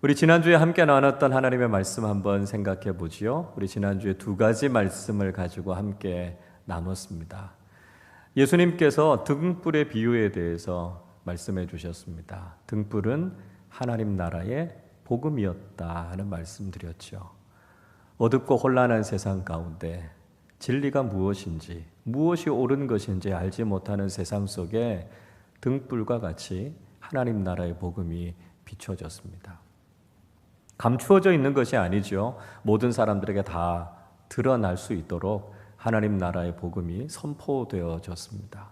우리 지난주에 함께 나눴던 하나님의 말씀 한번 생각해 보지요. 우리 지난주에 두 가지 말씀을 가지고 함께 나눴습니다. 예수님께서 등불의 비유에 대해서 말씀해 주셨습니다. 등불은 하나님 나라의 복음이었다 하는 말씀 드렸죠. 어둡고 혼란한 세상 가운데 진리가 무엇인지, 무엇이 옳은 것인지 알지 못하는 세상 속에 등불과 같이 하나님 나라의 복음이 비춰졌습니다. 감추어져 있는 것이 아니죠. 모든 사람들에게 다 드러날 수 있도록 하나님 나라의 복음이 선포되어졌습니다.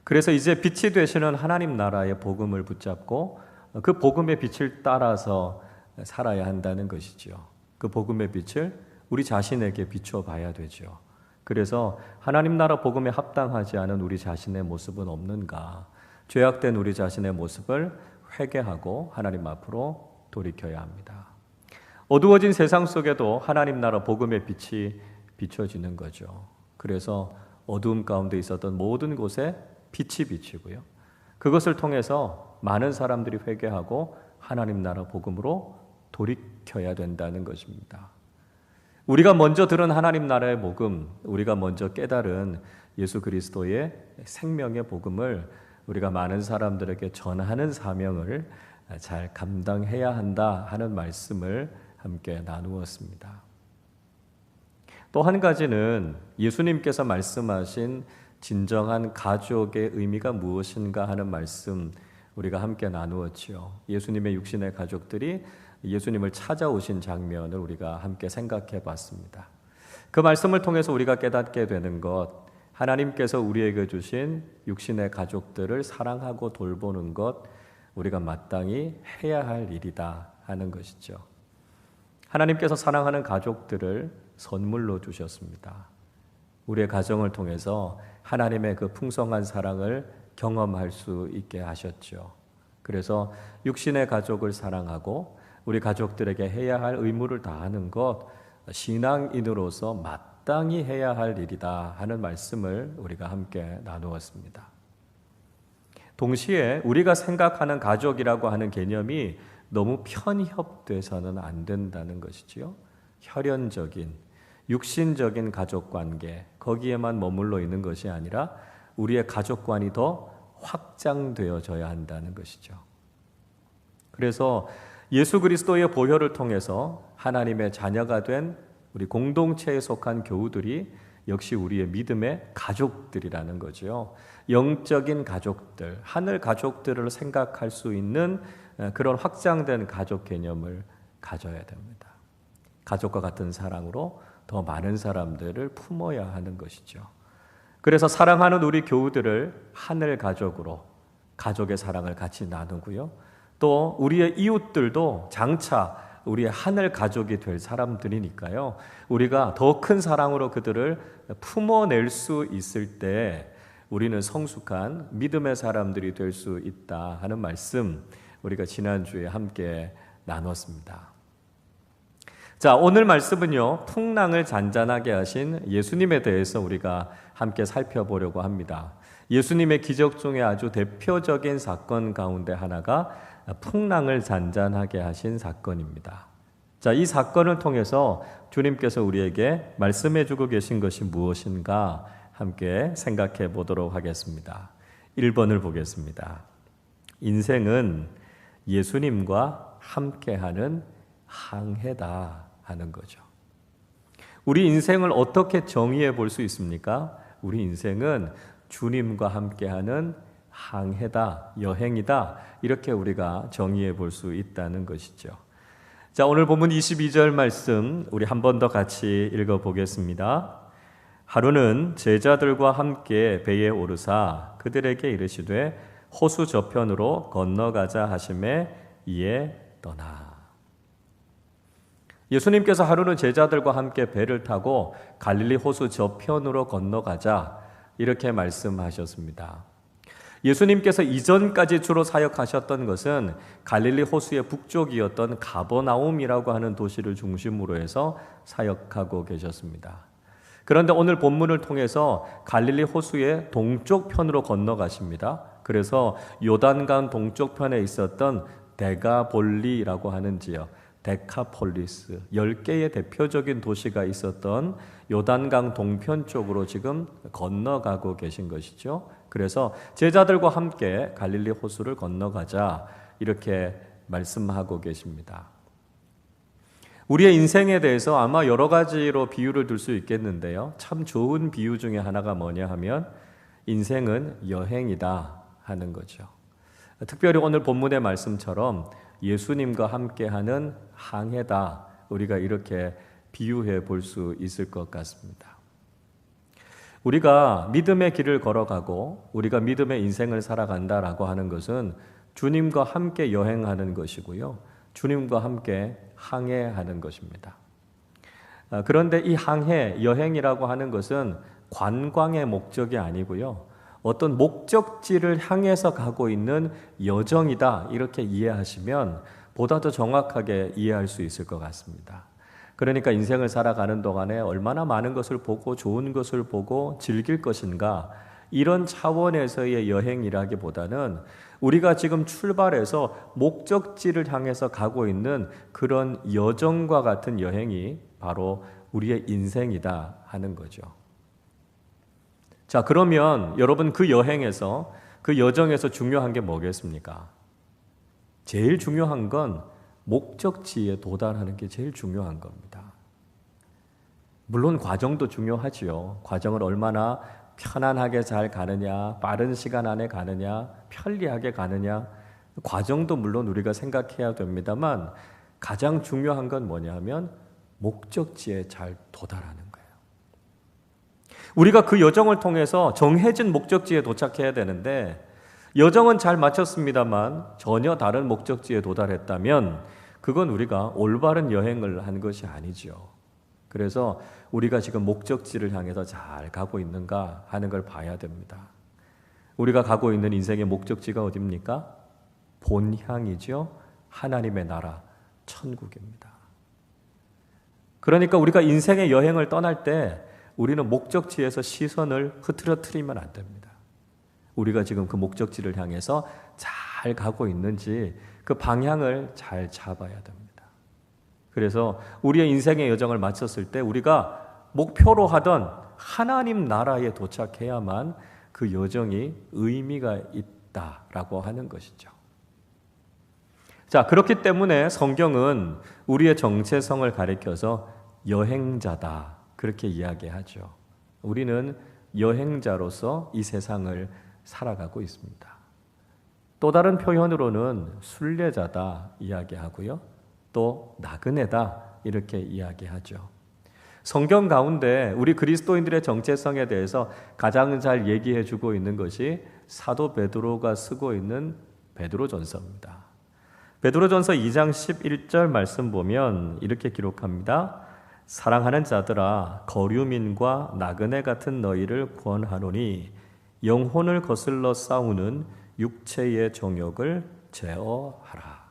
그래서 이제 빛이 되시는 하나님 나라의 복음을 붙잡고 그 복음의 빛을 따라서 살아야 한다는 것이죠. 그 복음의 빛을 우리 자신에게 비춰봐야 되죠. 그래서 하나님 나라 복음에 합당하지 않은 우리 자신의 모습은 없는가? 죄악된 우리 자신의 모습을 회개하고 하나님 앞으로 돌이켜야 합니다. 어두워진 세상 속에도 하나님 나라 복음의 빛이 비춰지는 거죠. 그래서 어두움 가운데 있었던 모든 곳에 빛이 비치고요. 그것을 통해서 많은 사람들이 회개하고 하나님 나라 복음으로 돌이켜야 된다는 것입니다. 우리가 먼저 들은 하나님 나라의 복음, 우리가 먼저 깨달은 예수 그리스도의 생명의 복음을 우리가 많은 사람들에게 전하는 사명을 잘 감당해야 한다 하는 말씀을 함께 나누었습니다. 또 한 가지는 예수님께서 말씀하신 진정한 가족의 의미가 무엇인가 하는 말씀 우리가 함께 나누었지요. 예수님의 육신의 가족들이 예수님을 찾아오신 장면을 우리가 함께 생각해 봤습니다. 그 말씀을 통해서 우리가 깨닫게 되는 것, 하나님께서 우리에게 주신 육신의 가족들을 사랑하고 돌보는 것, 우리가 마땅히 해야 할 일이다 하는 것이죠. 하나님께서 사랑하는 가족들을 선물로 주셨습니다. 우리의 가정을 통해서 하나님의 그 풍성한 사랑을 경험할 수 있게 하셨죠. 그래서 육신의 가족을 사랑하고 우리 가족들에게 해야 할 의무를 다하는 것, 신앙인으로서 마땅히 해야 할 일이다 하는 말씀을 우리가 함께 나누었습니다. 동시에 우리가 생각하는 가족이라고 하는 개념이 너무 편협돼서는 안 된다는 것이지요. 혈연적인, 육신적인 가족관계, 거기에만 머물러 있는 것이 아니라 우리의 가족관이 더 확장되어져야 한다는 것이죠. 그래서 예수 그리스도의 보혈을 통해서 하나님의 자녀가 된 우리 공동체에 속한 교우들이 역시 우리의 믿음의 가족들이라는 거죠. 영적인 가족들, 하늘 가족들을 생각할 수 있는 그런 확장된 가족 개념을 가져야 됩니다. 가족과 같은 사랑으로 더 많은 사람들을 품어야 하는 것이죠. 그래서 사랑하는 우리 교우들을 하늘 가족으로 가족의 사랑을 같이 나누고요. 또 우리의 이웃들도 장차 우리의 하늘 가족이 될 사람들이니까요. 우리가 더 큰 사랑으로 그들을 품어낼 수 있을 때 우리는 성숙한 믿음의 사람들이 될 수 있다 하는 말씀 우리가 지난주에 함께 나눴습니다. 자, 오늘 말씀은요, 풍랑을 잔잔하게 하신 예수님에 대해서 우리가 함께 살펴보려고 합니다. 예수님의 기적 중에 아주 대표적인 사건 가운데 하나가 풍랑을 잔잔하게 하신 사건입니다. 자, 이 사건을 통해서 주님께서 우리에게 말씀해 주고 계신 것이 무엇인가 함께 생각해 보도록 하겠습니다. 1번을 보겠습니다. 인생은 예수님과 함께하는 항해다 하는 거죠. 우리 인생을 어떻게 정의해 볼 수 있습니까? 우리 인생은 주님과 함께하는 항해다, 여행이다, 이렇게 우리가 정의해 볼 수 있다는 것이죠. 자, 오늘 본문 22절 말씀 우리 한 번 더 같이 읽어보겠습니다. 하루는 제자들과 함께 배에 오르사 그들에게 이르시되 호수 저편으로 건너가자 하심에 이에 떠나. 예수님께서 하루는 제자들과 함께 배를 타고 갈릴리 호수 저편으로 건너가자 이렇게 말씀하셨습니다. 예수님께서 이전까지 주로 사역하셨던 것은 갈릴리 호수의 북쪽이었던 가버나움이라고 하는 도시를 중심으로 해서 사역하고 계셨습니다. 그런데 오늘 본문을 통해서 갈릴리 호수의 동쪽 편으로 건너가십니다. 그래서 요단강 동쪽 편에 있었던 데가볼리라고 하는 지역, 데카폴리스, 10개의 대표적인 도시가 있었던 요단강 동편 쪽으로 지금 건너가고 계신 것이죠. 그래서 제자들과 함께 갈릴리 호수를 건너가자 이렇게 말씀하고 계십니다. 우리의 인생에 대해서 아마 여러 가지로 비유를 들 수 있겠는데요. 참 좋은 비유 중에 하나가 뭐냐 하면 인생은 여행이다 하는 거죠. 특별히 오늘 본문의 말씀처럼 예수님과 함께하는 항해다. 우리가 이렇게 비유해 볼 수 있을 것 같습니다. 우리가 믿음의 길을 걸어가고 우리가 믿음의 인생을 살아간다라고 하는 것은 주님과 함께 여행하는 것이고요. 주님과 함께 항해하는 것입니다. 그런데 이 항해, 여행이라고 하는 것은 관광의 목적이 아니고요. 어떤 목적지를 향해서 가고 있는 여정이다. 이렇게 이해하시면 보다 더 정확하게 이해할 수 있을 것 같습니다. 그러니까 인생을 살아가는 동안에 얼마나 많은 것을 보고 좋은 것을 보고 즐길 것인가 이런 차원에서의 여행이라기보다는 우리가 지금 출발해서 목적지를 향해서 가고 있는 그런 여정과 같은 여행이 바로 우리의 인생이다 하는 거죠. 자, 그러면 여러분 그 여행에서 그 여정에서 중요한 게 뭐겠습니까? 제일 중요한 건 목적지에 도달하는 게 제일 중요한 겁니다. 물론 과정도 중요하지요. 과정을 얼마나 편안하게 잘 가느냐, 빠른 시간 안에 가느냐, 편리하게 가느냐, 과정도 물론 우리가 생각해야 됩니다만 가장 중요한 건 뭐냐 하면 목적지에 잘 도달하는 거예요. 우리가 그 여정을 통해서 정해진 목적지에 도착해야 되는데 여정은 잘 마쳤습니다만 전혀 다른 목적지에 도달했다면 그건 우리가 올바른 여행을 한 것이 아니죠. 그래서 우리가 지금 목적지를 향해서 잘 가고 있는가 하는 걸 봐야 됩니다. 우리가 가고 있는 인생의 목적지가 어디입니까? 본향이죠. 하나님의 나라, 천국입니다. 그러니까 우리가 인생의 여행을 떠날 때 우리는 목적지에서 시선을 흐트러뜨리면 안 됩니다. 우리가 지금 그 목적지를 향해서 잘 가고 있는지 그 방향을 잘 잡아야 됩니다. 그래서 우리의 인생의 여정을 마쳤을 때 우리가 목표로 하던 하나님 나라에 도착해야만 그 여정이 의미가 있다라고 하는 것이죠. 자, 그렇기 때문에 성경은 우리의 정체성을 가리켜서 여행자다 그렇게 이야기하죠. 우리는 여행자로서 이 세상을 살아가고 있습니다. 또 다른 표현으로는 순례자다 이야기하고요. 또 나그네다 이렇게 이야기하죠. 성경 가운데 우리 그리스도인들의 정체성에 대해서 가장 잘 얘기해 주고 있는 것이 사도 베드로가 쓰고 있는 베드로전서입니다. 베드로전서 2장 11절 말씀 보면 이렇게 기록합니다. 사랑하는 자들아 거류민과 나그네 같은 너희를 권하노니 영혼을 거슬러 싸우는 육체의 정욕을 제어하라.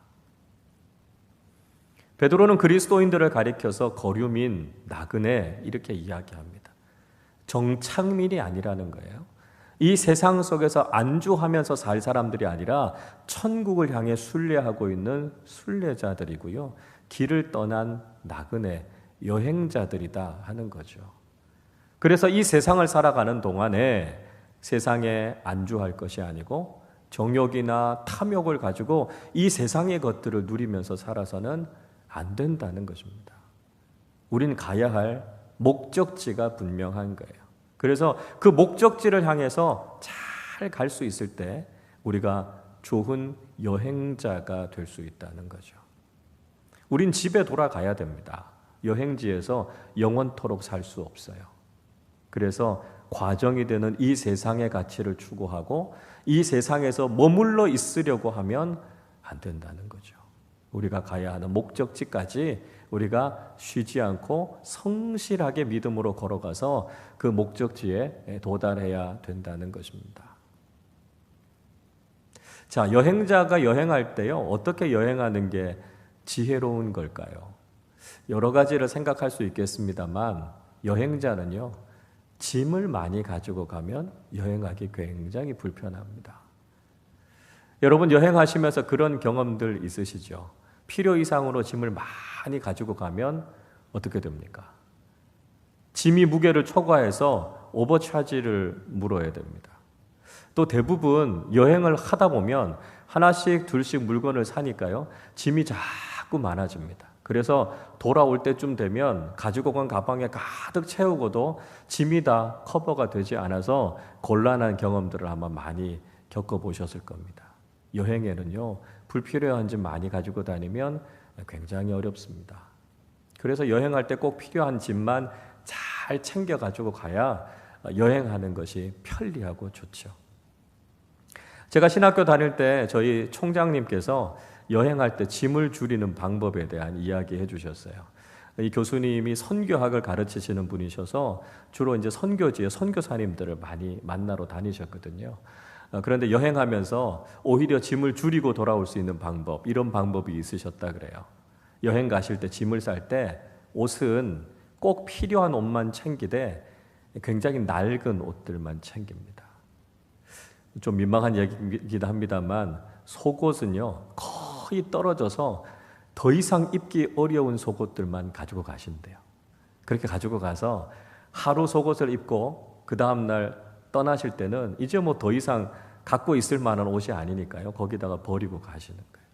베드로는 그리스도인들을 가리켜서 거류민, 나그네 이렇게 이야기합니다. 정착민이 아니라는 거예요. 이 세상 속에서 안주하면서 살 사람들이 아니라 천국을 향해 순례하고 있는 순례자들이고요. 길을 떠난 나그네, 여행자들이다 하는 거죠. 그래서 이 세상을 살아가는 동안에 세상에 안주할 것이 아니고 정욕이나 탐욕을 가지고 이 세상의 것들을 누리면서 살아서는 안 된다는 것입니다. 우린 가야 할 목적지가 분명한 거예요. 그래서 그 목적지를 향해서 잘 갈 수 있을 때 우리가 좋은 여행자가 될 수 있다는 거죠. 우린 집에 돌아가야 됩니다. 여행지에서 영원토록 살 수 없어요. 그래서 과정이 되는 이 세상의 가치를 추구하고 이 세상에서 머물러 있으려고 하면 안 된다는 거죠. 우리가 가야 하는 목적지까지 우리가 쉬지 않고 성실하게 믿음으로 걸어가서 그 목적지에 도달해야 된다는 것입니다. 자, 여행자가 여행할 때요, 어떻게 여행하는 게 지혜로운 걸까요? 여러 가지를 생각할 수 있겠습니다만 여행자는요, 짐을 많이 가지고 가면 여행하기 굉장히 불편합니다. 여러분 여행하시면서 그런 경험들 있으시죠? 필요 이상으로 짐을 많이 가지고 가면 어떻게 됩니까? 짐이 무게를 초과해서 오버차지를 물어야 됩니다. 또 대부분 여행을 하다 보면 하나씩 둘씩 물건을 사니까요, 짐이 자꾸 많아집니다. 그래서 돌아올 때쯤 되면 가지고 간 가방에 가득 채우고도 짐이 다 커버가 되지 않아서 곤란한 경험들을 아마 많이 겪어보셨을 겁니다. 여행에는요, 불필요한 짐 많이 가지고 다니면 굉장히 어렵습니다. 그래서 여행할 때 꼭 필요한 짐만 잘 챙겨 가지고 가야 여행하는 것이 편리하고 좋죠. 제가 신학교 다닐 때 저희 총장님께서 여행할 때 짐을 줄이는 방법에 대한 이야기 해주셨어요. 이 교수님이 선교학을 가르치시는 분이셔서 주로 이제 선교지에 선교사님들을 많이 만나러 다니셨거든요. 그런데 여행하면서 오히려 짐을 줄이고 돌아올 수 있는 방법, 이런 방법이 있으셨다 그래요. 여행 가실 때 짐을 쌀 때 옷은 꼭 필요한 옷만 챙기되 굉장히 낡은 옷들만 챙깁니다. 좀 민망한 얘기이기도 합니다만 속옷은요 거의 떨어져서 더 이상 입기 어려운 속옷들만 가지고 가신대요. 그렇게 가지고 가서 하루 속옷을 입고 그 다음날 떠나실 때는 이제 뭐 더 이상 갖고 있을 만한 옷이 아니니까요, 거기다가 버리고 가시는 거예요.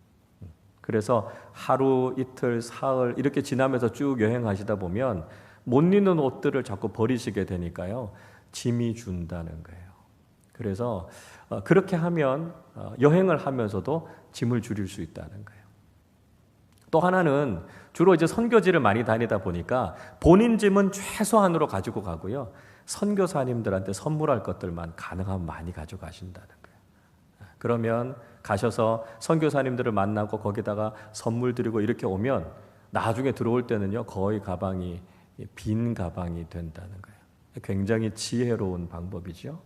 그래서 하루, 이틀, 사흘 이렇게 지나면서 쭉 여행하시다 보면 못 입는 옷들을 자꾸 버리시게 되니까요, 짐이 준다는 거예요. 그래서 그렇게 하면 여행을 하면서도 짐을 줄일 수 있다는 거예요. 또 하나는 주로 이제 선교지를 많이 다니다 보니까 본인 짐은 최소한으로 가지고 가고요, 선교사님들한테 선물할 것들만 가능하면 많이 가져가신다는 거예요. 그러면 가셔서 선교사님들을 만나고 거기다가 선물 드리고 이렇게 오면 나중에 들어올 때는요 거의 가방이 빈 가방이 된다는 거예요. 굉장히 지혜로운 방법이죠.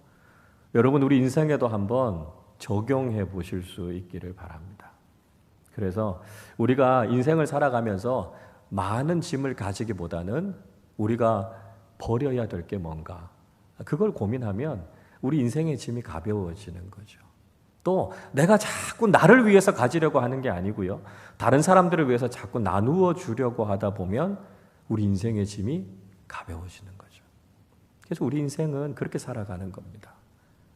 여러분 우리 인생에도 한번 적용해 보실 수 있기를 바랍니다. 그래서 우리가 인생을 살아가면서 많은 짐을 가지기보다는 우리가 버려야 될 게 뭔가, 그걸 고민하면 우리 인생의 짐이 가벼워지는 거죠. 또 내가 자꾸 나를 위해서 가지려고 하는 게 아니고요, 다른 사람들을 위해서 자꾸 나누어 주려고 하다 보면 우리 인생의 짐이 가벼워지는 거죠. 그래서 우리 인생은 그렇게 살아가는 겁니다.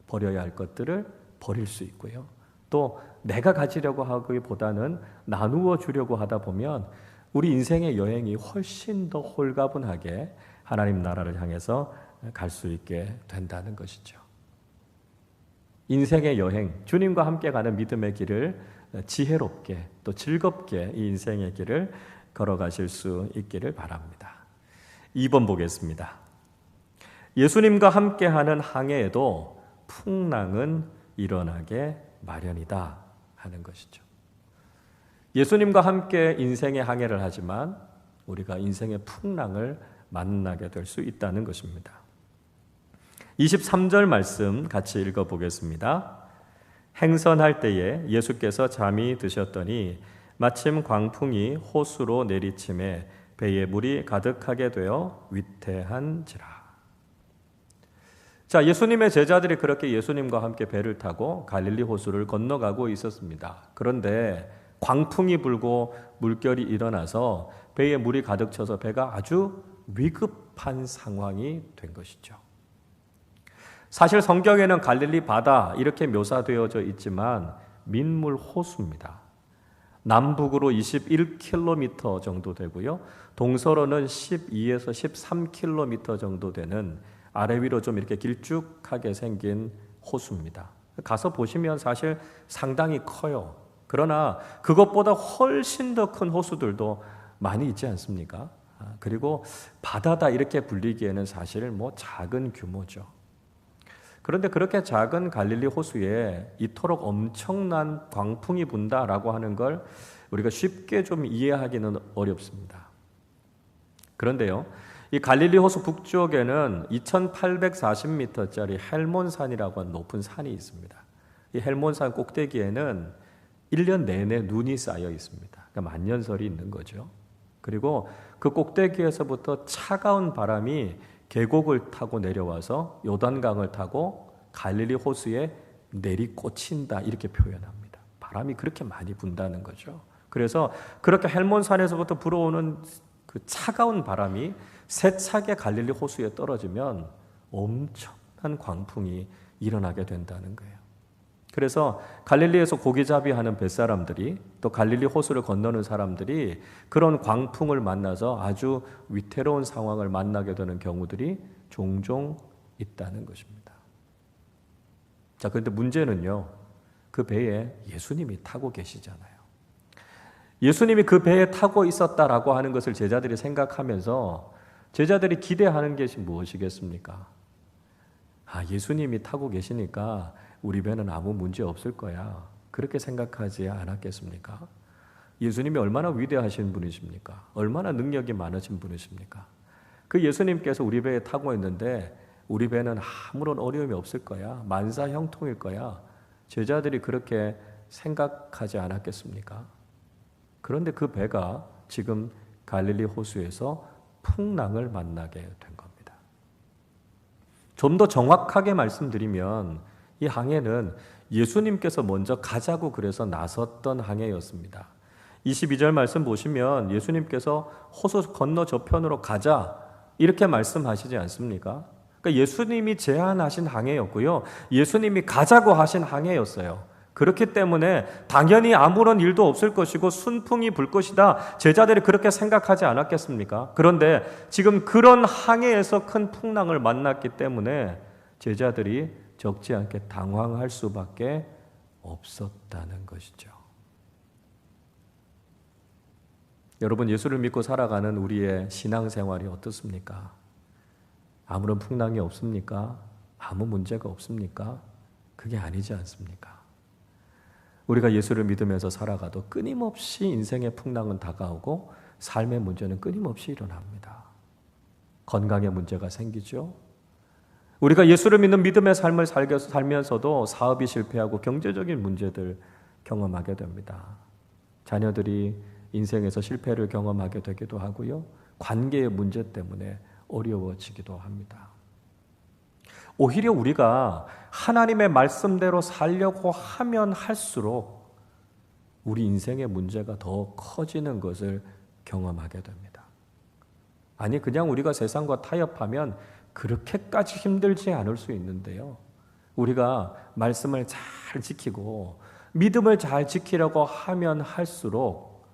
버려야 할 것들을 버릴 수 있고요, 또 내가 가지려고 하기보다는 나누어 주려고 하다 보면 우리 인생의 여행이 훨씬 더 홀가분하게 하나님 나라를 향해서 갈 수 있게 된다는 것이죠. 인생의 여행, 주님과 함께 가는 믿음의 길을 지혜롭게 또 즐겁게 이 인생의 길을 걸어가실 수 있기를 바랍니다. 2번 보겠습니다. 예수님과 함께하는 항해에도 풍랑은 일어나게 마련이다 하는 것이죠. 예수님과 함께 인생의 항해를 하지만 우리가 인생의 풍랑을 만나게 될 수 있다는 것입니다. 23절 말씀 같이 읽어보겠습니다. 행선할 때에 예수께서 잠이 드셨더니 마침 광풍이 호수로 내리침에 배에 물이 가득하게 되어 위태한지라. 자, 예수님의 제자들이 그렇게 예수님과 함께 배를 타고 갈릴리 호수를 건너가고 있었습니다. 그런데 광풍이 불고 물결이 일어나서 배에 물이 가득 차서 배가 아주 위급한 상황이 된 것이죠. 사실 성경에는 갈릴리 바다 이렇게 묘사되어져 있지만 민물 호수입니다. 남북으로 21km 정도 되고요, 동서로는 12에서 13km 정도 되는 아래 위로 좀 이렇게 길쭉하게 생긴 호수입니다. 가서 보시면 사실 상당히 커요. 그러나 그것보다 훨씬 더 큰 호수들도 많이 있지 않습니까? 그리고 바다다 이렇게 불리기에는 사실 뭐 작은 규모죠. 그런데 그렇게 작은 갈릴리 호수에 이토록 엄청난 광풍이 분다라고 하는 걸 우리가 쉽게 좀 이해하기는 어렵습니다. 그런데요, 이 갈릴리 호수 북쪽에는 2840m짜리 헬몬산이라고 하는 높은 산이 있습니다. 이 헬몬산 꼭대기에는 1년 내내 눈이 쌓여 있습니다. 그러니까 만년설이 있는 거죠. 그리고 그 꼭대기에서부터 차가운 바람이 계곡을 타고 내려와서 요단강을 타고 갈릴리 호수에 내리꽂힌다 이렇게 표현합니다. 바람이 그렇게 많이 분다는 거죠. 그래서 그렇게 헬몬산에서부터 불어오는 그 차가운 바람이 세차게 갈릴리 호수에 떨어지면 엄청난 광풍이 일어나게 된다는 거예요. 그래서 갈릴리에서 고기잡이 하는 뱃사람들이 또 갈릴리 호수를 건너는 사람들이 그런 광풍을 만나서 아주 위태로운 상황을 만나게 되는 경우들이 종종 있다는 것입니다. 자, 그런데 문제는요, 그 배에 예수님이 타고 계시잖아요. 예수님이 그 배에 타고 있었다라고 하는 것을 제자들이 생각하면서 제자들이 기대하는 것이 무엇이겠습니까? 예수님이 타고 계시니까 우리 배는 아무 문제 없을 거야. 그렇게 생각하지 않았겠습니까? 예수님이 얼마나 위대하신 분이십니까? 얼마나 능력이 많으신 분이십니까? 그 예수님께서 우리 배에 타고 있는데 우리 배는 아무런 어려움이 없을 거야. 만사 형통일 거야. 제자들이 그렇게 생각하지 않았겠습니까? 그런데 그 배가 지금 갈릴리 호수에서 풍랑을 만나게 된 겁니다. 좀 더 정확하게 말씀드리면 이 항해는 예수님께서 먼저 가자고 그래서 나섰던 항해였습니다. 22절 말씀 보시면 예수님께서 호수 건너 저편으로 가자 이렇게 말씀하시지 않습니까? 그러니까 예수님이 제안하신 항해였고요. 예수님이 가자고 하신 항해였어요. 그렇기 때문에 당연히 아무런 일도 없을 것이고 순풍이 불 것이다. 제자들이 그렇게 생각하지 않았겠습니까? 그런데 지금 그런 항해에서 큰 풍랑을 만났기 때문에 제자들이 적지 않게 당황할 수밖에 없었다는 것이죠. 여러분, 예수를 믿고 살아가는 우리의 신앙생활이 어떻습니까? 아무런 풍랑이 없습니까? 아무 문제가 없습니까? 그게 아니지 않습니까? 우리가 예수를 믿으면서 살아가도 끊임없이 인생의 풍랑은 다가오고 삶의 문제는 끊임없이 일어납니다. 건강에 문제가 생기죠. 우리가 예수를 믿는 믿음의 삶을 살면서도 사업이 실패하고 경제적인 문제들 경험하게 됩니다. 자녀들이 인생에서 실패를 경험하게 되기도 하고요. 관계의 문제 때문에 어려워지기도 합니다. 오히려 우리가 하나님의 말씀대로 살려고 하면 할수록 우리 인생의 문제가 더 커지는 것을 경험하게 됩니다. 아니, 그냥 우리가 세상과 타협하면 그렇게까지 힘들지 않을 수 있는데요. 우리가 말씀을 잘 지키고 믿음을 잘 지키려고 하면 할수록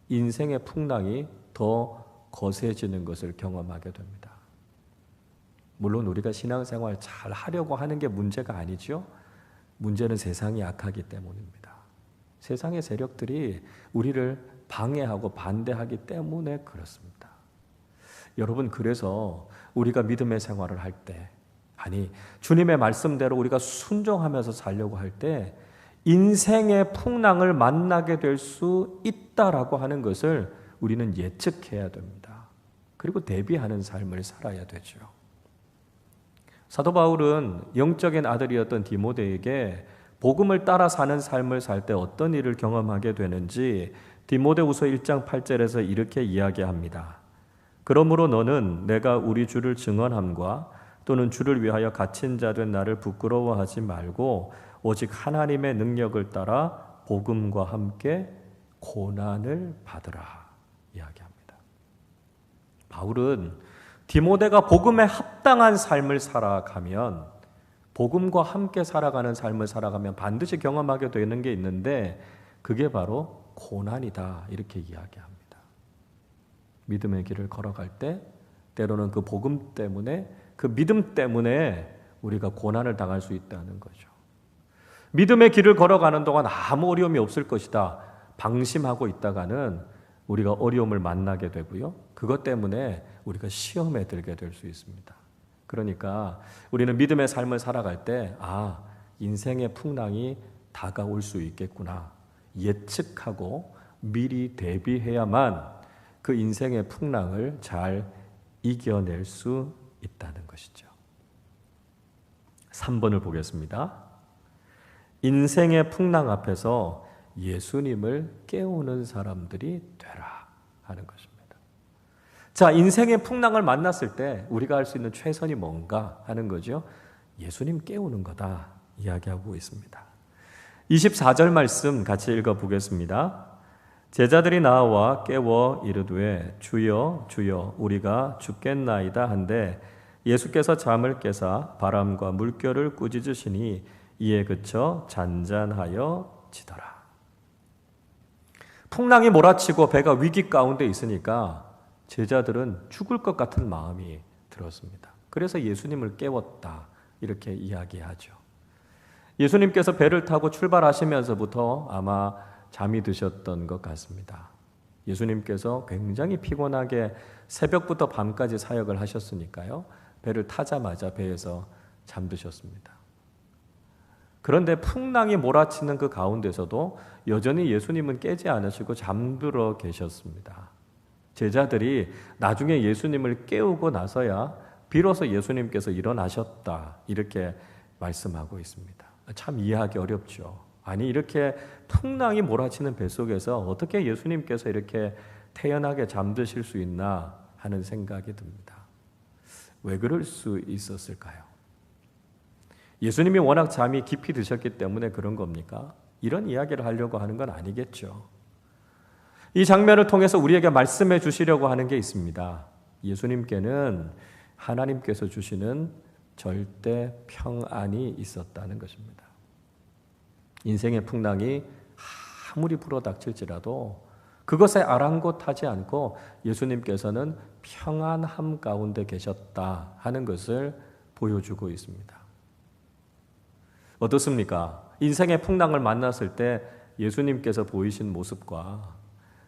인생의 풍랑이 더 거세지는 것을 경험하게 됩니다. 물론 우리가 신앙생활 잘 하려고 하는 게 문제가 아니죠. 문제는 세상이 악하기 때문입니다. 세상의 세력들이 우리를 방해하고 반대하기 때문에 그렇습니다. 여러분, 그래서 우리가 믿음의 생활을 할 때, 주님의 말씀대로 우리가 순종하면서 살려고 할 때 인생의 풍랑을 만나게 될 수 있다라고 하는 것을 우리는 예측해야 됩니다. 그리고 대비하는 삶을 살아야 되죠. 사도 바울은 영적인 아들이었던 디모데에게 복음을 따라 사는 삶을 살 때 어떤 일을 경험하게 되는지 디모데후서 1장 8절에서 이렇게 이야기합니다. 그러므로 너는 내가 우리 주를 증언함과 또는 주를 위하여 갇힌 자 된 나를 부끄러워하지 말고 오직 하나님의 능력을 따라 복음과 함께 고난을 받으라 이야기합니다. 바울은 디모데가 복음에 합당한 삶을 살아가면, 복음과 함께 살아가는 삶을 살아가면 반드시 경험하게 되는 게 있는데 그게 바로 고난이다 이렇게 이야기합니다. 믿음의 길을 걸어갈 때 때로는 그 복음 때문에, 그 믿음 때문에 우리가 고난을 당할 수 있다는 거죠. 믿음의 길을 걸어가는 동안 아무 어려움이 없을 것이다 방심하고 있다가는 우리가 어려움을 만나게 되고요. 그것 때문에 우리가 시험에 들게 될 수 있습니다. 그러니까 우리는 믿음의 삶을 살아갈 때 인생의 풍랑이 다가올 수 있겠구나 예측하고 미리 대비해야만 그 인생의 풍랑을 잘 이겨낼 수 있다는 것이죠. 3번을 보겠습니다. 인생의 풍랑 앞에서 예수님을 깨우는 사람들이 되라 하는 것입니다. 자, 인생의 풍랑을 만났을 때 우리가 할 수 있는 최선이 뭔가 하는 거죠. 예수님 깨우는 거다 이야기하고 있습니다. 24절 말씀 같이 읽어보겠습니다. 제자들이 나와 깨워 이르되 주여 주여 우리가 죽겠나이다 한데 예수께서 잠을 깨사 바람과 물결을 꾸짖으시니 이에 그쳐 잔잔하여 지더라. 풍랑이 몰아치고 배가 위기 가운데 있으니까 제자들은 죽을 것 같은 마음이 들었습니다. 그래서 예수님을 깨웠다 이렇게 이야기하죠. 예수님께서 배를 타고 출발하시면서부터 아마 잠이 드셨던 것 같습니다. 예수님께서 굉장히 피곤하게 새벽부터 밤까지 사역을 하셨으니까요. 배를 타자마자 배에서 잠드셨습니다. 그런데 풍랑이 몰아치는 그 가운데서도 여전히 예수님은 깨지 않으시고 잠들어 계셨습니다. 제자들이 나중에 예수님을 깨우고 나서야 비로소 예수님께서 일어나셨다 이렇게 말씀하고 있습니다. 참 이해하기 어렵죠. 아니 이렇게 풍랑이 몰아치는 뱃속에서 어떻게 예수님께서 이렇게 태연하게 잠드실 수 있나 하는 생각이 듭니다. 왜 그럴 수 있었을까요? 예수님이 워낙 잠이 깊이 드셨기 때문에 그런 겁니까? 이런 이야기를 하려고 하는 건 아니겠죠. 이 장면을 통해서 우리에게 말씀해 주시려고 하는 게 있습니다. 예수님께는 하나님께서 주시는 절대 평안이 있었다는 것입니다. 인생의 풍랑이 아무리 불어닥칠지라도 그것에 아랑곳하지 않고 예수님께서는 평안함 가운데 계셨다 하는 것을 보여주고 있습니다. 어떻습니까? 인생의 풍랑을 만났을 때 예수님께서 보이신 모습과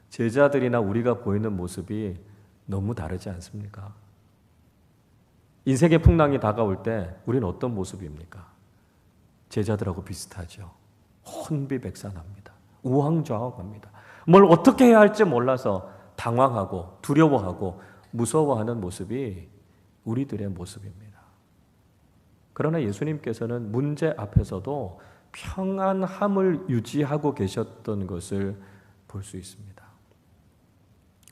제자들이나 우리가 보이는 모습이 너무 다르지 않습니까? 인생의 풍랑이 다가올 때 우리는 어떤 모습입니까? 제자들하고 비슷하죠. 혼비백산합니다. 우왕좌왕합니다. 뭘 어떻게 해야 할지 몰라서 당황하고 두려워하고 무서워하는 모습이 우리들의 모습입니다. 그러나 예수님께서는 문제 앞에서도 평안함을 유지하고 계셨던 것을 볼 수 있습니다.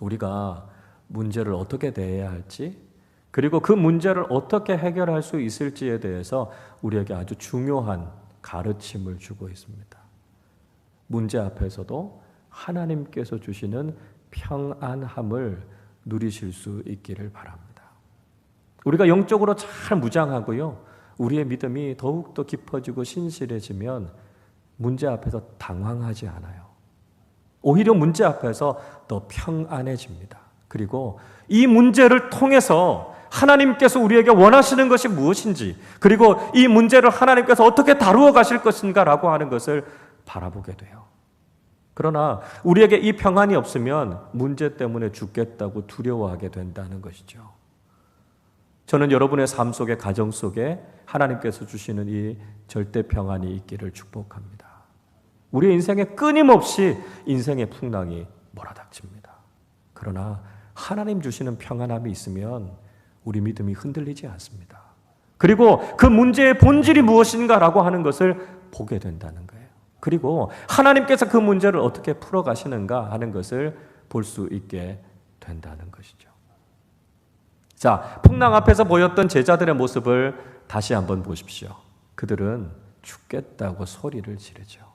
우리가 문제를 어떻게 대해야 할지 그리고 그 문제를 어떻게 해결할 수 있을지에 대해서 우리에게 아주 중요한 가르침을 주고 있습니다. 문제 앞에서도 하나님께서 주시는 평안함을 누리실 수 있기를 바랍니다. 우리가 영적으로 잘 무장하고요. 우리의 믿음이 더욱더 깊어지고 신실해지면 문제 앞에서 당황하지 않아요. 오히려 문제 앞에서 더 평안해집니다. 그리고 이 문제를 통해서 하나님께서 우리에게 원하시는 것이 무엇인지 그리고 이 문제를 하나님께서 어떻게 다루어 가실 것인가라고 하는 것을 바라보게 돼요. 그러나 우리에게 이 평안이 없으면 문제 때문에 죽겠다고 두려워하게 된다는 것이죠. 저는 여러분의 삶 속에 가정 속에 하나님께서 주시는 이 절대 평안이 있기를 축복합니다. 우리의 인생에 끊임없이 인생의 풍랑이 몰아닥칩니다. 그러나 하나님 주시는 평안함이 있으면 우리 믿음이 흔들리지 않습니다. 그리고 그 문제의 본질이 무엇인가라고 하는 것을 보게 된다는 거예요. 그리고 하나님께서 그 문제를 어떻게 풀어가시는가 하는 것을 볼 수 있게 된다는 것이죠. 자, 풍랑 앞에서 보였던 제자들의 모습을 다시 한번 보십시오. 그들은 죽겠다고 소리를 지르죠.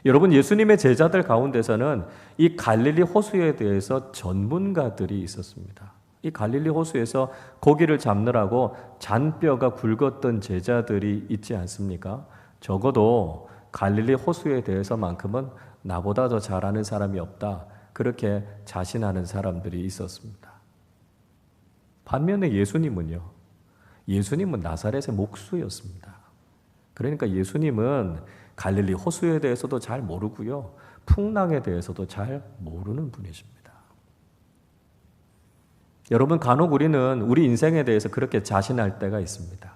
여러분, 예수님의 제자들 가운데서는 이 갈릴리 호수에 대해서 전문가들이 있었습니다. 이 갈릴리 호수에서 고기를 잡느라고 잔뼈가 굵었던 제자들이 있지 않습니까? 적어도 갈릴리 호수에 대해서만큼은 나보다 더 잘 아는 사람이 없다. 그렇게 자신하는 사람들이 있었습니다. 반면에 예수님은 나사렛의 목수였습니다. 그러니까 예수님은 갈릴리 호수에 대해서도 잘 모르고요. 풍랑에 대해서도 잘 모르는 분이십니다. 여러분, 간혹 우리는 우리 인생에 대해서 그렇게 자신할 때가 있습니다.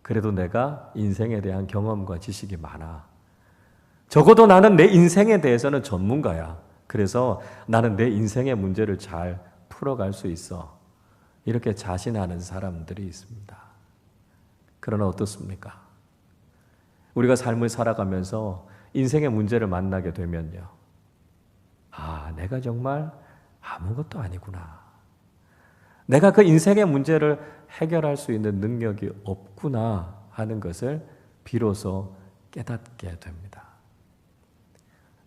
그래도 내가 인생에 대한 경험과 지식이 많아. 적어도 나는 내 인생에 대해서는 전문가야. 그래서 나는 내 인생의 문제를 잘 풀어갈 수 있어. 이렇게 자신하는 사람들이 있습니다. 그러나 어떻습니까? 우리가 삶을 살아가면서 인생의 문제를 만나게 되면요. 아, 내가 정말 아무것도 아니구나. 내가 그 인생의 문제를 해결할 수 있는 능력이 없구나 하는 것을 비로소 깨닫게 됩니다.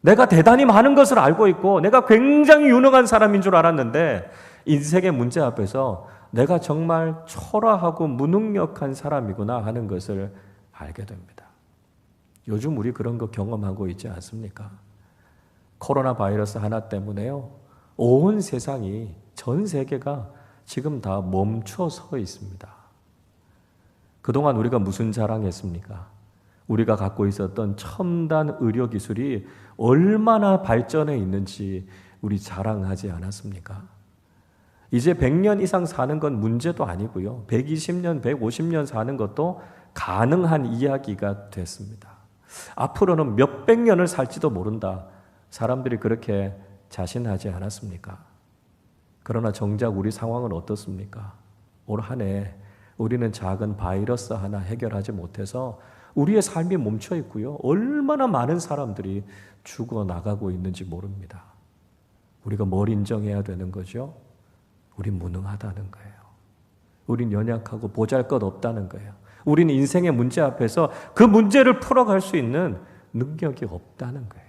내가 대단히 많은 것을 알고 있고 내가 굉장히 유능한 사람인 줄 알았는데 인생의 문제 앞에서 내가 정말 초라하고 무능력한 사람이구나 하는 것을 알게 됩니다. 요즘 우리 그런 거 경험하고 있지 않습니까? 코로나 바이러스 하나 때문에요. 온 세상이, 전 세계가 지금 다 멈춰 서 있습니다. 그동안 우리가 무슨 자랑했습니까? 우리가 갖고 있었던 첨단 의료 기술이 얼마나 발전해 있는지 우리 자랑하지 않았습니까? 이제 100년 이상 사는 건 문제도 아니고요. 120년, 150년 사는 것도 가능한 이야기가 됐습니다. 앞으로는 몇백 년을 살지도 모른다. 사람들이 그렇게 자신하지 않았습니까? 그러나 정작 우리 상황은 어떻습니까? 올 한 해 우리는 작은 바이러스 하나 해결하지 못해서 우리의 삶이 멈춰 있고요. 얼마나 많은 사람들이 죽어나가고 있는지 모릅니다. 우리가 뭘 인정해야 되는 거죠? 우린 무능하다는 거예요. 우린 연약하고 보잘것없다는 거예요. 우린 인생의 문제 앞에서 그 문제를 풀어갈 수 있는 능력이 없다는 거예요.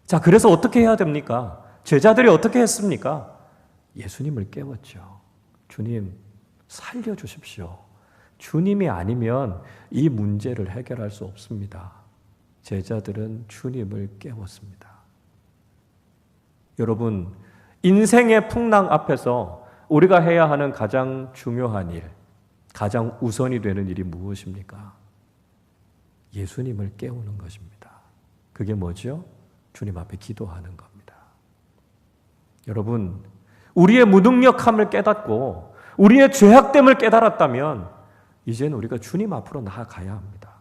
자, 그래서 어떻게 해야 됩니까? 제자들이 어떻게 했습니까? 예수님을 깨웠죠. 주님, 살려주십시오. 주님이 아니면 이 문제를 해결할 수 없습니다. 제자들은 주님을 깨웠습니다. 여러분, 인생의 풍랑 앞에서 우리가 해야 하는 가장 중요한 일, 가장 우선이 되는 일이 무엇입니까? 예수님을 깨우는 것입니다. 그게 뭐죠? 주님 앞에 기도하는 겁니다. 여러분, 우리의 무능력함을 깨닫고 우리의 죄악됨을 깨달았다면 이제는 우리가 주님 앞으로 나아가야 합니다.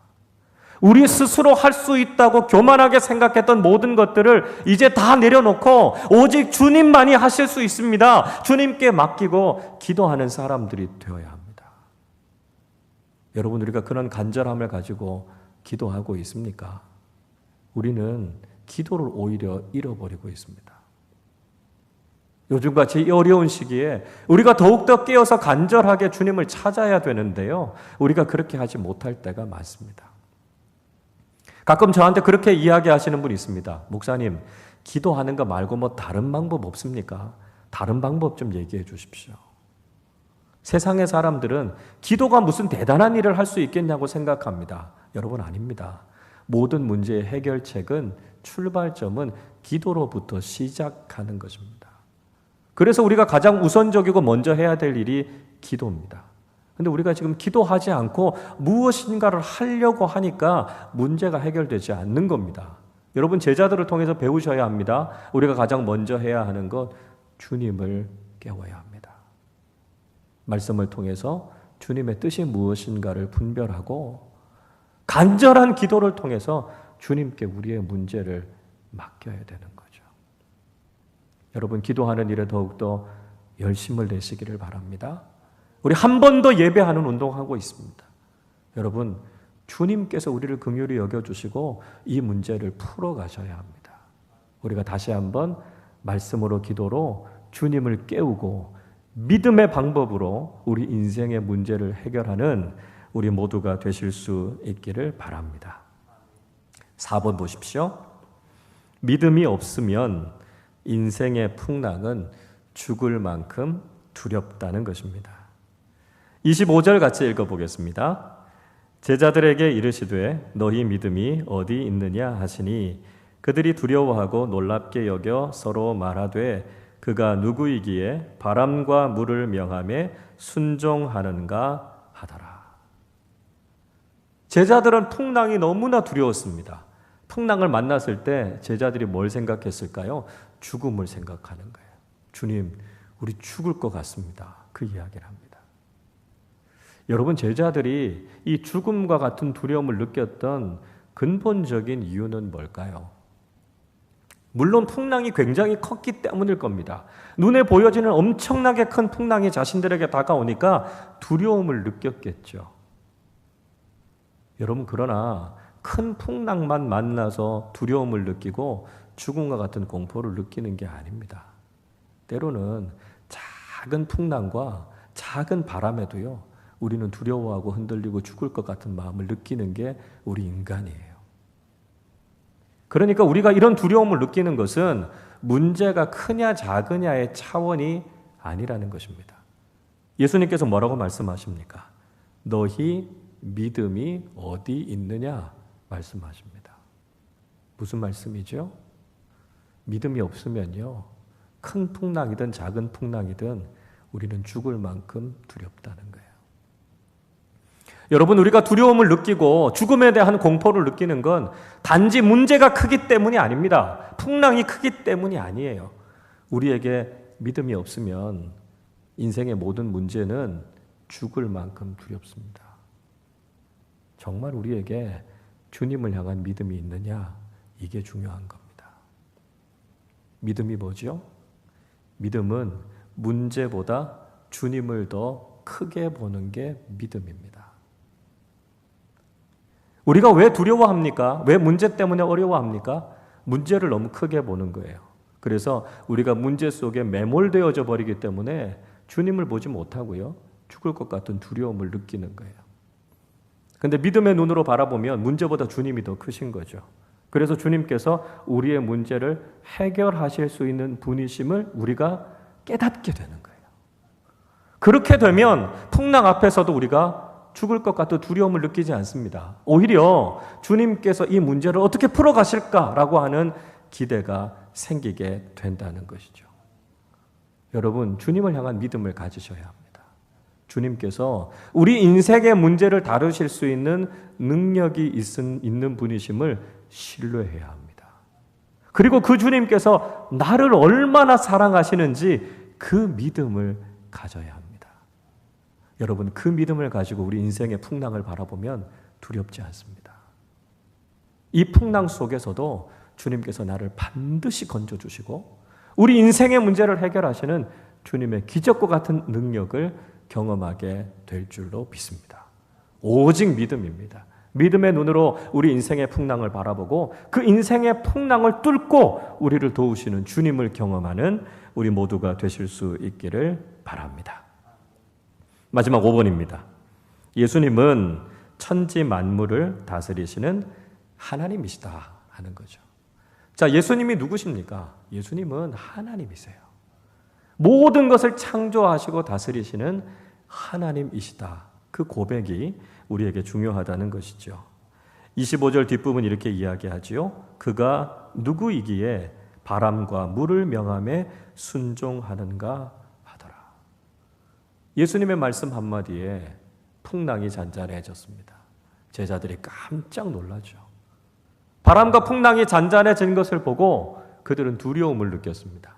우리 스스로 할 수 있다고 교만하게 생각했던 모든 것들을 이제 다 내려놓고 오직 주님만이 하실 수 있습니다. 주님께 맡기고 기도하는 사람들이 되어야 합니다. 여러분, 우리가 그런 간절함을 가지고 기도하고 있습니까? 우리는 기도를 오히려 잃어버리고 있습니다. 요즘같이 이 어려운 시기에 우리가 더욱더 깨어서 간절하게 주님을 찾아야 되는데요. 우리가 그렇게 하지 못할 때가 많습니다. 가끔 저한테 그렇게 이야기하시는 분이 있습니다. 목사님, 기도하는 거 말고 뭐 다른 방법 없습니까? 다른 방법 좀 얘기해 주십시오. 세상의 사람들은 기도가 무슨 대단한 일을 할 수 있겠냐고 생각합니다. 여러분, 아닙니다. 모든 문제의 해결책은 출발점은 기도로부터 시작하는 것입니다. 그래서 우리가 가장 우선적이고 먼저 해야 될 일이 기도입니다. 근데 우리가 지금 기도하지 않고 무엇인가를 하려고 하니까 문제가 해결되지 않는 겁니다. 여러분, 제자들을 통해서 배우셔야 합니다. 우리가 가장 먼저 해야 하는 것, 주님을 깨워야 합니다. 말씀을 통해서 주님의 뜻이 무엇인가를 분별하고 간절한 기도를 통해서 주님께 우리의 문제를 맡겨야 되는 거죠. 여러분, 기도하는 일에 더욱더 열심을 내시기를 바랍니다. 우리 한 번 더 예배하는 운동하고 있습니다. 여러분, 주님께서 우리를 긍휼히 여겨주시고 이 문제를 풀어가셔야 합니다. 우리가 다시 한번 말씀으로 기도로 주님을 깨우고 믿음의 방법으로 우리 인생의 문제를 해결하는 우리 모두가 되실 수 있기를 바랍니다. 4번 보십시오. 믿음이 없으면 인생의 풍랑은 죽을 만큼 두렵다는 것입니다. 25절 같이 읽어보겠습니다. 제자들에게 이르시되 너희 믿음이 어디 있느냐 하시니 그들이 두려워하고 놀랍게 여겨 서로 말하되 그가 누구이기에 바람과 물을 명하며 순종하는가 하더라. 제자들은 풍랑이 너무나 두려웠습니다. 풍랑을 만났을 때 제자들이 뭘 생각했을까요? 죽음을 생각하는 거예요. 주님, 우리 죽을 것 같습니다. 그 이야기를 합니다. 여러분, 제자들이 이 죽음과 같은 두려움을 느꼈던 근본적인 이유는 뭘까요? 물론 풍랑이 굉장히 컸기 때문일 겁니다. 눈에 보여지는 엄청나게 큰 풍랑이 자신들에게 다가오니까 두려움을 느꼈겠죠. 여러분, 그러나 큰 풍랑만 만나서 두려움을 느끼고 죽음과 같은 공포를 느끼는 게 아닙니다. 때로는 작은 풍랑과 작은 바람에도요, 우리는 두려워하고 흔들리고 죽을 것 같은 마음을 느끼는 게 우리 인간이에요. 그러니까 우리가 이런 두려움을 느끼는 것은 문제가 크냐 작으냐의 차원이 아니라는 것입니다. 예수님께서 뭐라고 말씀하십니까? 너희 믿음이 어디 있느냐 말씀하십니다. 무슨 말씀이죠? 믿음이 없으면요, 큰 풍랑이든 작은 풍랑이든 우리는 죽을 만큼 두렵다는 거예요. 여러분, 우리가 두려움을 느끼고 죽음에 대한 공포를 느끼는 건 단지 문제가 크기 때문이 아닙니다. 풍랑이 크기 때문이 아니에요. 우리에게 믿음이 없으면 인생의 모든 문제는 죽을 만큼 두렵습니다. 정말 우리에게 주님을 향한 믿음이 있느냐, 이게 중요한 겁니다. 믿음이 뭐죠? 믿음은 문제보다 주님을 더 크게 보는 게 믿음입니다. 우리가 왜 두려워합니까? 왜 문제 때문에 어려워합니까? 문제를 너무 크게 보는 거예요. 그래서 우리가 문제 속에 매몰되어져 버리기 때문에 주님을 보지 못하고요, 죽을 것 같은 두려움을 느끼는 거예요. 근데 믿음의 눈으로 바라보면 문제보다 주님이 더 크신 거죠. 그래서 주님께서 우리의 문제를 해결하실 수 있는 분이심을 우리가 깨닫게 되는 거예요. 그렇게 되면 풍랑 앞에서도 우리가 죽을 것 같은 두려움을 느끼지 않습니다. 오히려 주님께서 이 문제를 어떻게 풀어가실까라고 하는 기대가 생기게 된다는 것이죠. 여러분, 주님을 향한 믿음을 가지셔야 합니다. 주님께서 우리 인생의 문제를 다루실 수 있는 능력이 있는 분이심을 신뢰해야 합니다. 그리고 그 주님께서 나를 얼마나 사랑하시는지 그 믿음을 가져야 합니다. 여러분, 그 믿음을 가지고 우리 인생의 풍랑을 바라보면 두렵지 않습니다. 이 풍랑 속에서도 주님께서 나를 반드시 건져주시고 우리 인생의 문제를 해결하시는 주님의 기적과 같은 능력을 경험하게 될 줄로 믿습니다. 오직 믿음입니다. 믿음의 눈으로 우리 인생의 풍랑을 바라보고 그 인생의 풍랑을 뚫고 우리를 도우시는 주님을 경험하는 우리 모두가 되실 수 있기를 바랍니다. 마지막 5번입니다. 예수님은 천지 만물을 다스리시는 하나님이시다 하는 거죠. 자, 예수님이 누구십니까? 예수님은 하나님이세요. 모든 것을 창조하시고 다스리시는 하나님이시다. 그 고백이 우리에게 중요하다는 것이죠. 25절 뒷부분 이렇게 이야기하지요. 그가 누구이기에 바람과 물을 명함에 순종하는가 하더라. 예수님의 말씀 한마디에 풍랑이 잔잔해졌습니다. 제자들이 깜짝 놀라죠. 바람과 풍랑이 잔잔해진 것을 보고 그들은 두려움을 느꼈습니다.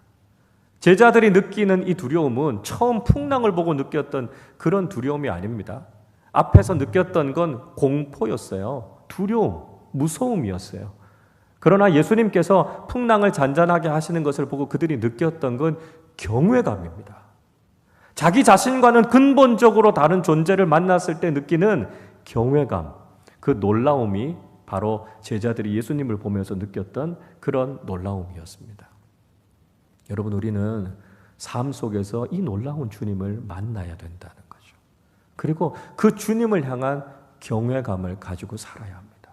제자들이 느끼는 이 두려움은 처음 풍랑을 보고 느꼈던 그런 두려움이 아닙니다. 앞에서 느꼈던 건 공포였어요. 두려움, 무서움이었어요. 그러나 예수님께서 풍랑을 잔잔하게 하시는 것을 보고 그들이 느꼈던 건 경외감입니다. 자기 자신과는 근본적으로 다른 존재를 만났을 때 느끼는 경외감, 그 놀라움이 바로 제자들이 예수님을 보면서 느꼈던 그런 놀라움이었습니다. 여러분, 우리는 삶 속에서 이 놀라운 주님을 만나야 된다는 거죠. 그리고 그 주님을 향한 경외감을 가지고 살아야 합니다.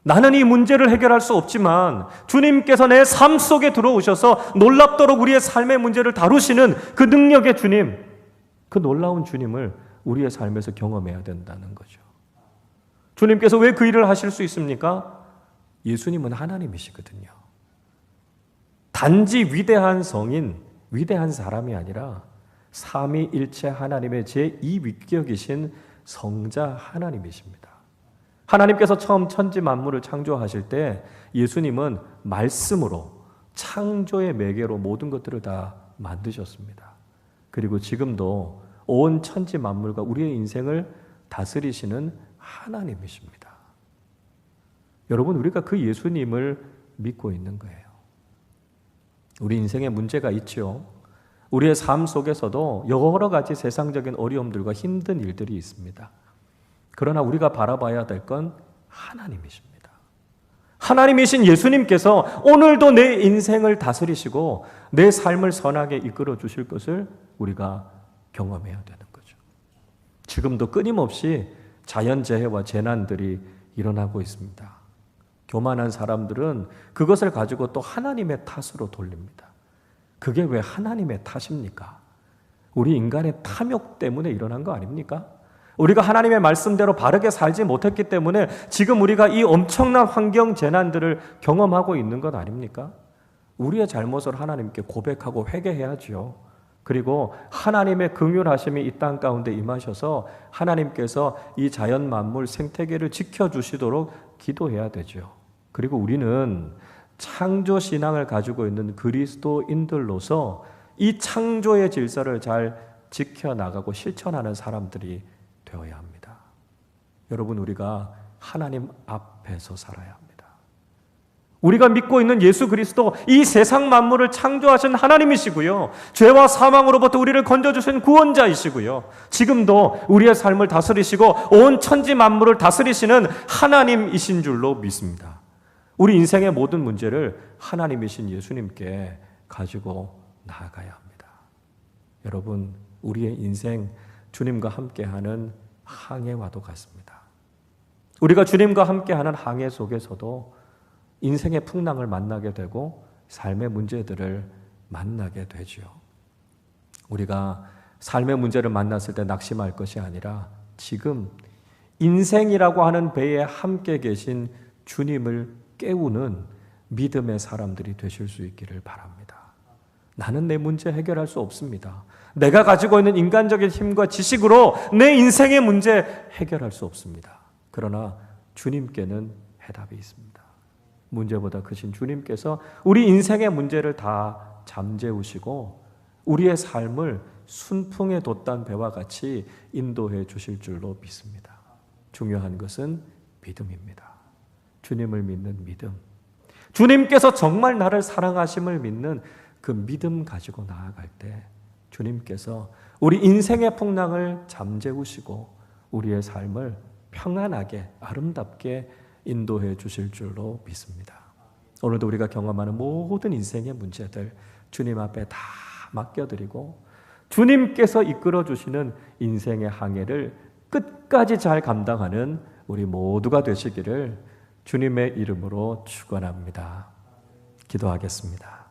나는 이 문제를 해결할 수 없지만 주님께서 내 삶 속에 들어오셔서 놀랍도록 우리의 삶의 문제를 다루시는 그 능력의 주님, 그 놀라운 주님을 우리의 삶에서 경험해야 된다는 거죠. 주님께서 왜 그 일을 하실 수 있습니까? 예수님은 하나님이시거든요. 단지 위대한 성인, 위대한 사람이 아니라 삼위일체 하나님의 제2위격이신 성자 하나님이십니다. 하나님께서 처음 천지 만물을 창조하실 때 예수님은 말씀으로 창조의 매개로 모든 것들을 다 만드셨습니다. 그리고 지금도 온 천지 만물과 우리의 인생을 다스리시는 하나님이십니다. 여러분, 우리가 그 예수님을 믿고 있는 거예요. 우리 인생에 문제가 있죠. 우리의 삶 속에서도 여러 가지 세상적인 어려움들과 힘든 일들이 있습니다. 그러나 우리가 바라봐야 될 건 하나님이십니다. 하나님이신 예수님께서 오늘도 내 인생을 다스리시고 내 삶을 선하게 이끌어 주실 것을 우리가 경험해야 되는 거죠. 지금도 끊임없이 자연재해와 재난들이 일어나고 있습니다. 교만한 사람들은 그것을 가지고 또 하나님의 탓으로 돌립니다. 그게 왜 하나님의 탓입니까? 우리 인간의 탐욕 때문에 일어난 거 아닙니까? 우리가 하나님의 말씀대로 바르게 살지 못했기 때문에 지금 우리가 이 엄청난 환경 재난들을 경험하고 있는 것 아닙니까? 우리의 잘못을 하나님께 고백하고 회개해야지요. 그리고 하나님의 긍휼하심이 이 땅 가운데 임하셔서 하나님께서 이 자연 만물 생태계를 지켜주시도록 기도해야 되죠. 그리고 우리는 창조 신앙을 가지고 있는 그리스도인들로서 이 창조의 질서를 잘 지켜나가고 실천하는 사람들이 되어야 합니다. 여러분, 우리가 하나님 앞에서 살아야 합니다. 우리가 믿고 있는 예수 그리스도, 이 세상 만물을 창조하신 하나님이시고요, 죄와 사망으로부터 우리를 건져주신 구원자이시고요, 지금도 우리의 삶을 다스리시고 온 천지 만물을 다스리시는 하나님이신 줄로 믿습니다. 우리 인생의 모든 문제를 하나님이신 예수님께 가지고 나아가야 합니다. 여러분, 우리의 인생 주님과 함께하는 항해와도 같습니다. 우리가 주님과 함께하는 항해 속에서도 인생의 풍랑을 만나게 되고 삶의 문제들을 만나게 되죠. 우리가 삶의 문제를 만났을 때 낙심할 것이 아니라 지금 인생이라고 하는 배에 함께 계신 주님을 깨우는 믿음의 사람들이 되실 수 있기를 바랍니다. 나는 내 문제 해결할 수 없습니다. 내가 가지고 있는 인간적인 힘과 지식으로 내 인생의 문제 해결할 수 없습니다. 그러나 주님께는 해답이 있습니다. 문제보다 크신 주님께서 우리 인생의 문제를 다 잠재우시고 우리의 삶을 순풍에 돛단 배와 같이 인도해 주실 줄로 믿습니다. 중요한 것은 믿음입니다. 주님을 믿는 믿음, 주님께서 정말 나를 사랑하심을 믿는 그 믿음 가지고 나아갈 때 주님께서 우리 인생의 풍랑을 잠재우시고 우리의 삶을 평안하게 아름답게 인도해 주실 줄로 믿습니다. 오늘도 우리가 경험하는 모든 인생의 문제들 주님 앞에 다 맡겨드리고 주님께서 이끌어 주시는 인생의 항해를 끝까지 잘 감당하는 우리 모두가 되시기를 주님의 이름으로 축원합니다. 기도하겠습니다.